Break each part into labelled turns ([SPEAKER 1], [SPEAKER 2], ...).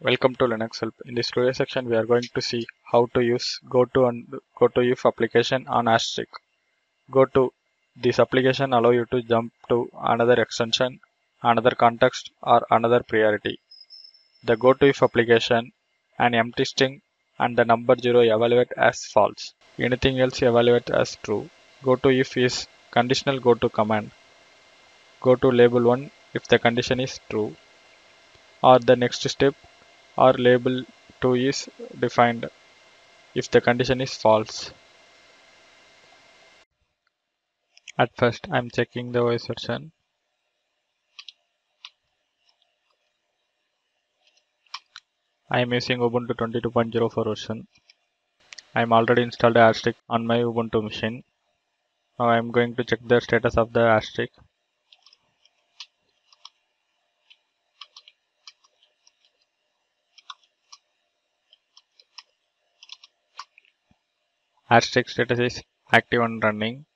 [SPEAKER 1] Welcome to Linux Help. In this tutorial section, we are going to see how to use GoTo and GoToIf application on Asterisk. GoTo. This application allow you to jump to another extension, another context, or another priority. The GoToIf application, an empty string and the number 0 evaluate as false. Anything else evaluate as true. GoToIf is conditional GoTo command. Go to label 1 if the condition is true, or the next step or label 2 is defined if the condition is false. At first, I'm checking the OS version. I am using Ubuntu 22.04 version. I am already installed Asterisk on my Ubuntu machine. Now I am going to check the status of the Asterisk. Asterisk status is active and running.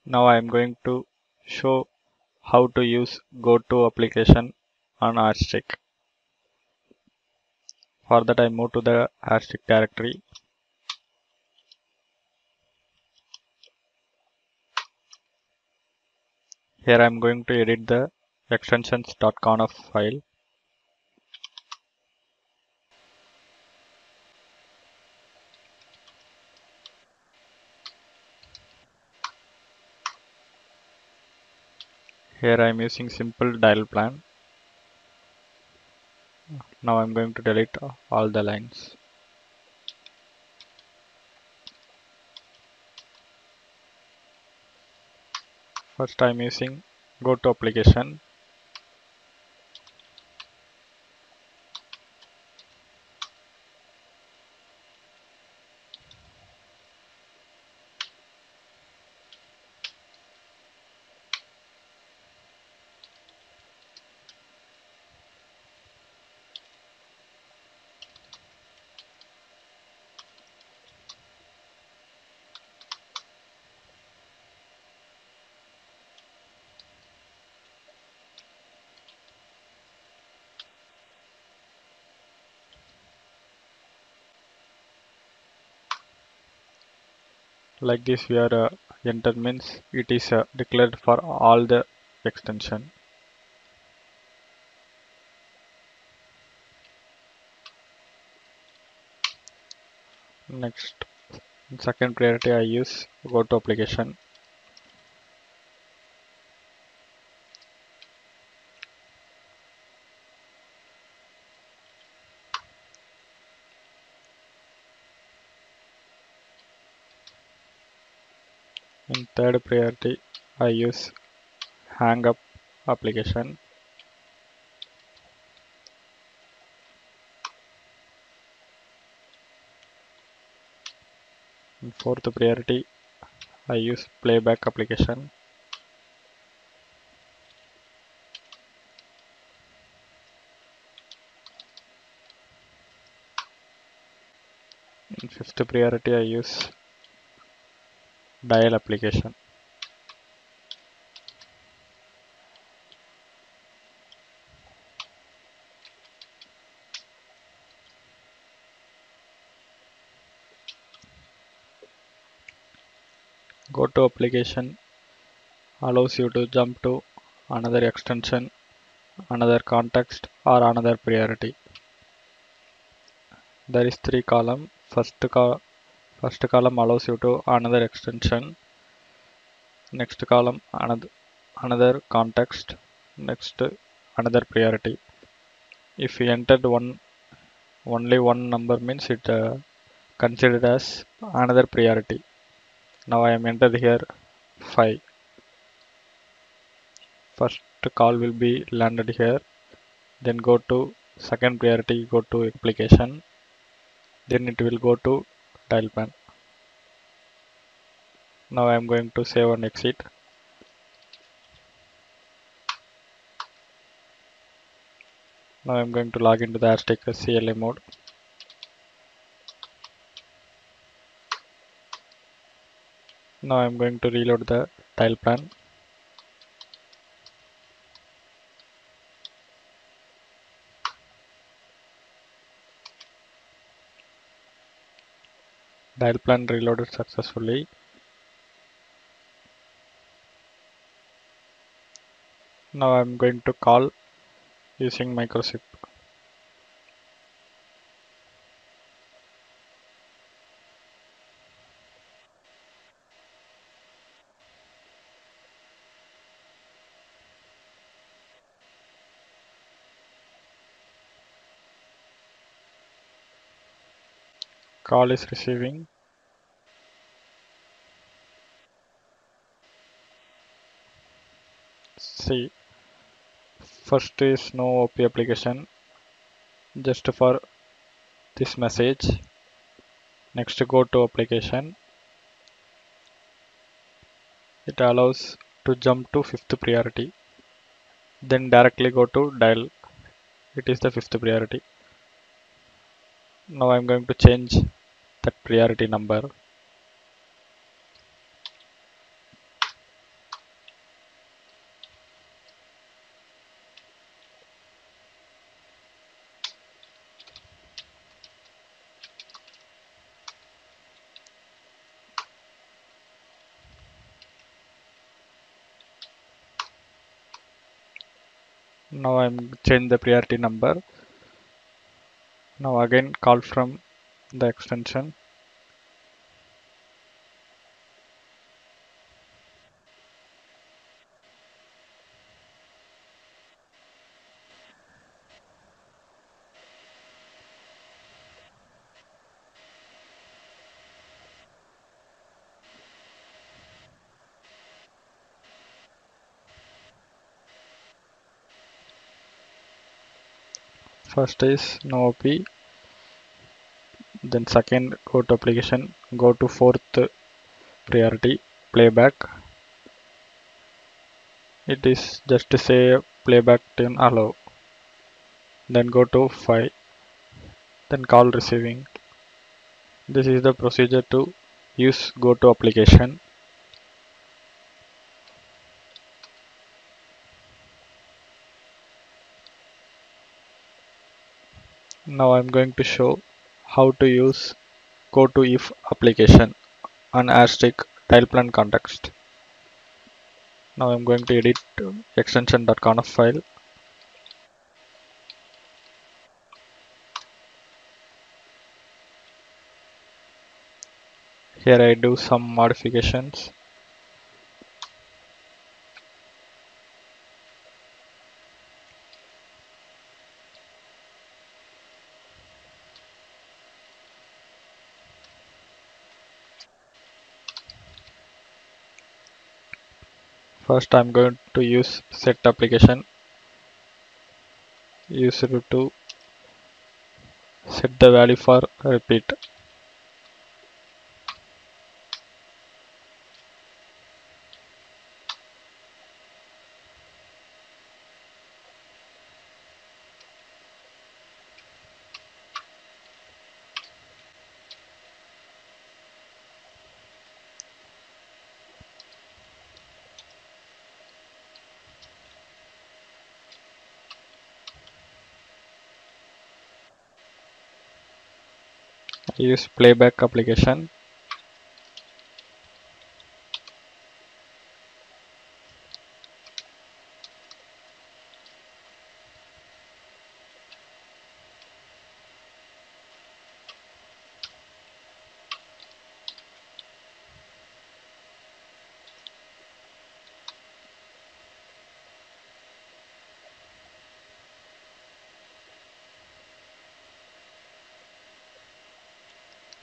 [SPEAKER 1] Now I am going to show how to use GoTo application on Asterisk. For that, I move to the Asterisk directory. Here I am going to edit the extensions.conf file. Here I am using simple dial plan. Now I'm going to delete all the lines. First I'm using GoTo application. Like this we are enter means it is declared for all the extension. Next, in second priority I use GoTo application. In third priority I use hang up application. In fourth priority I use playback application. In fifth priority I use dial application. GoTo application allows you to jump to another extension, another context, or another priority. There is three column. First column allows you to another extension. Next column another context. Next another priority. If you entered only one number means it considered as another priority. Now I am entered here 5. First call will be landed here. Then go to second priority, go to application. Then it will go to dial pan. Now I am going to save and exit. Now I am going to log into the Asterisk CLA mode. Now I am going to reload the dial plan. Dial plan reloaded successfully. Now I'm going to call using microchip. Call is receiving. See, first is no OP application just for this message. Next go to application. It allows to jump to fifth priority. Then directly go to dial. It is the fifth priority. Now I'm going to change that priority number. Now I'm change the priority number. Now again call from the extension. First is no OP. Then second go to application. Go to fourth priority playback. It is just to say playback tune allow. Then go to 5. Then call receiving. This is the procedure to use GoTo application. Now I'm going to show how to use GoToIf application on Asterisk tile plan context. Now I'm going to edit extension.conf file. Here I do some modifications. First I'm going to use set application. Use it to set the value for repeat. Use playback application.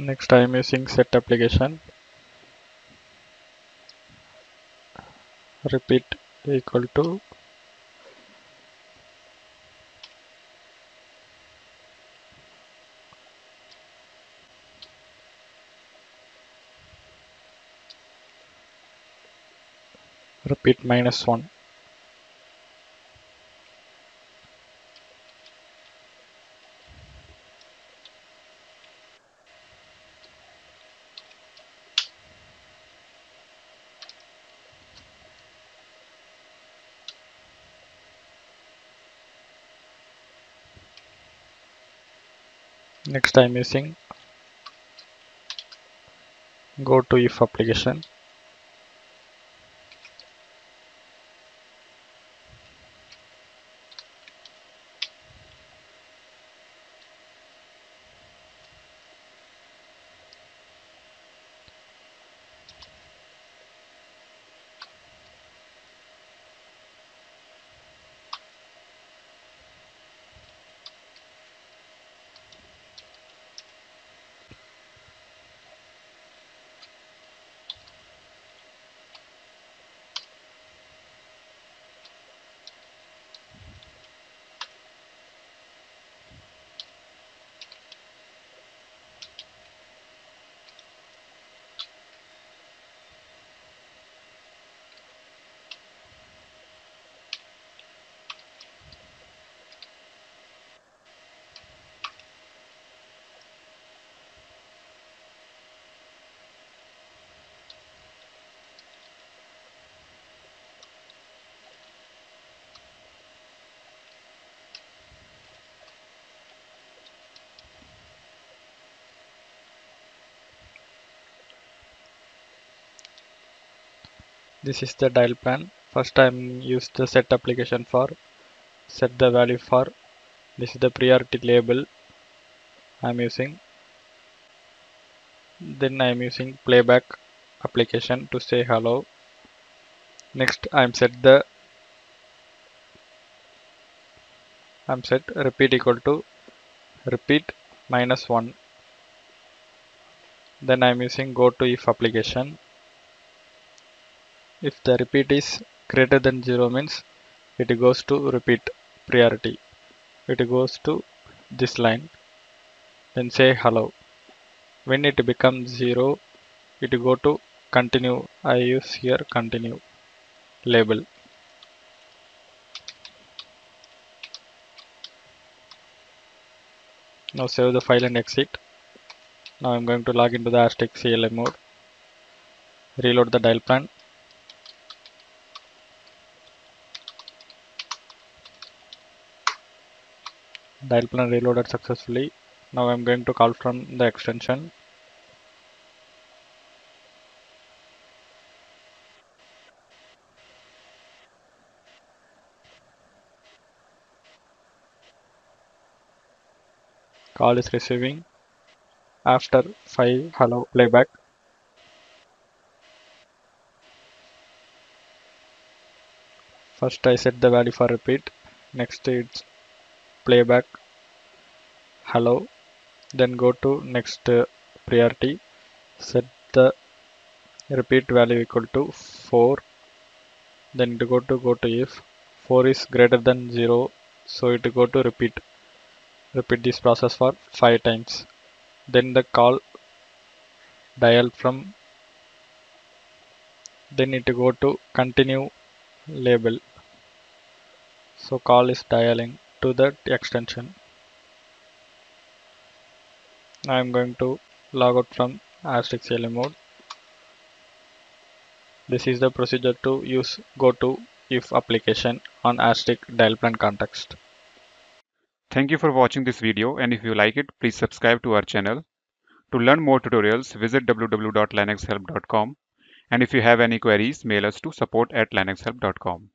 [SPEAKER 1] Next I am using set application. Repeat equal to repeat -1. Next I am using GoToIf application. This is the dial plan. First I'm use the set application for set the value for. This is the priority label I'm using. Then I'm using playback application to say hello. Next I'm set repeat equal to repeat minus 1. Then I'm using GoToIf application. If the repeat is greater than 0 means it goes to repeat priority. It goes to this line. Then say hello. When it becomes 0, it go to continue. I use here continue label. Now save the file and exit. Now I'm going to log into the Asterisk CLI mode. Reload the dial plan. Dial plan reloaded successfully. Now I'm going to call from the extension. Call is receiving. After 5 hello playback. First I set the value for repeat. Next it's playback hello. Then go to next priority. Set the repeat value equal to 4. Then it go to if 4 is greater than 0, so it go to repeat this process for 5 times. Then the call dial from, then it go to continue label. So call is dialing to that extension. I am going to log out from Asterisk CLI mode. This is the procedure to use GoToIf application on Asterisk dial plan context.
[SPEAKER 2] Thank you for watching this video, and if you like it, please subscribe to our channel. To learn more tutorials, visit www.linuxhelp.com, and if you have any queries, mail us to support@linuxhelp.com.